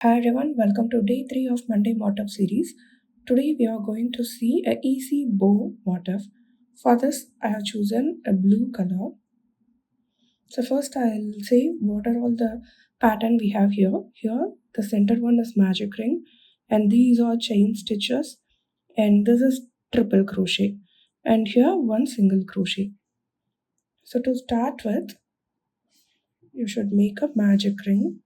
Hi everyone, welcome to day 3 of Monday Motif series. Today we are going to see a easy bow motif. For this I have chosen a blue color. So first I'll say what are all the pattern we have here. Here the center one is magic ring and these are chain stitches and this is triple crochet and here one single crochet. So to start with you should make a magic ring.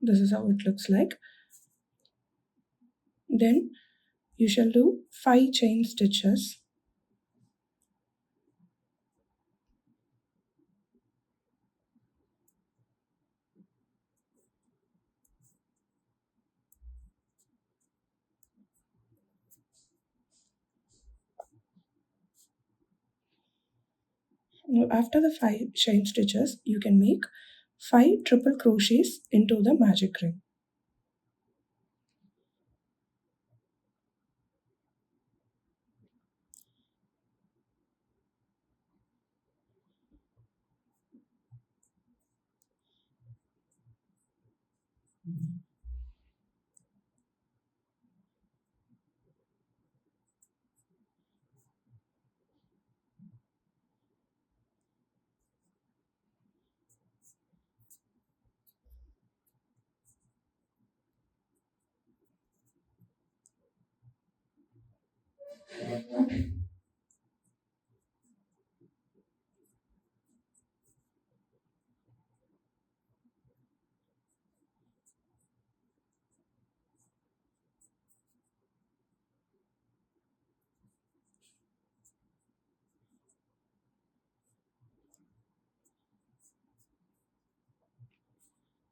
This is how it looks like. Then you shall do 5 chain stitches. Now, after the 5 chain stitches, you can make 5 triple crochets into the magic ring.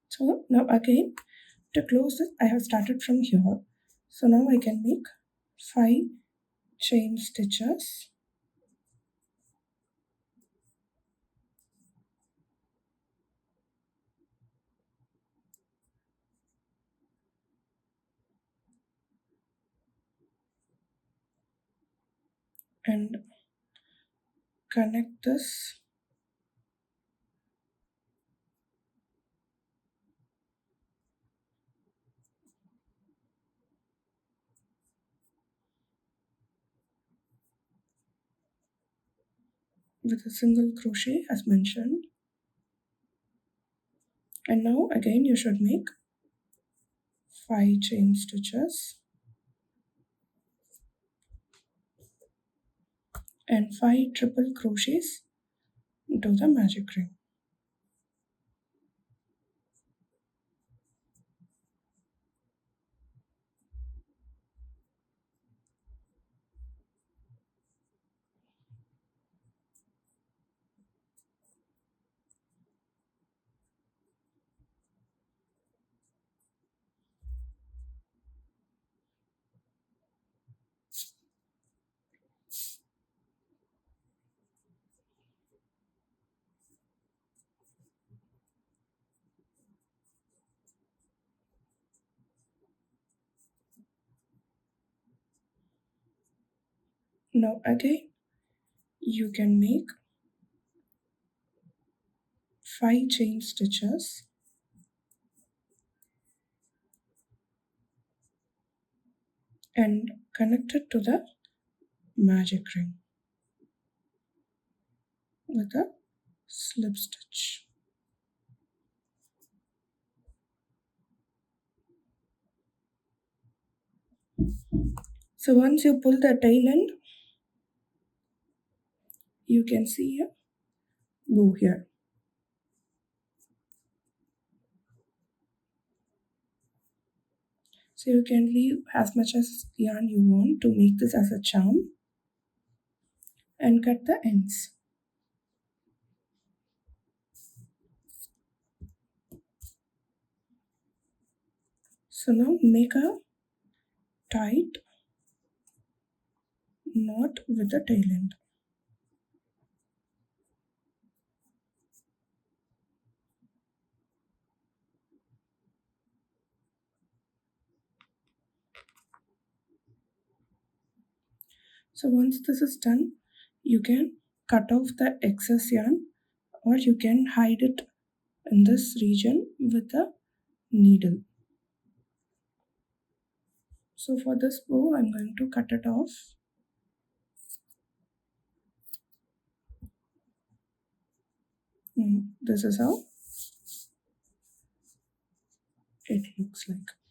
So now again, to close this, I have started from here. So now I can make 5 chain stitches. And connect this with a single crochet as mentioned. And now again you should make 5 chain stitches and 5 triple crochets into the magic ring. Now again you can make 5 chain stitches and connect it to the magic ring with a slip stitch. So once you pull the tail end, you can see a bow here. So you can leave as much as yarn you want to make this as a charm and cut the ends. So now make a tight knot with the tail end. So once this is done, You can cut off the excess yarn or you can hide it in this region with a needle. So for this bow, I'm going to cut it off. This is how it looks like.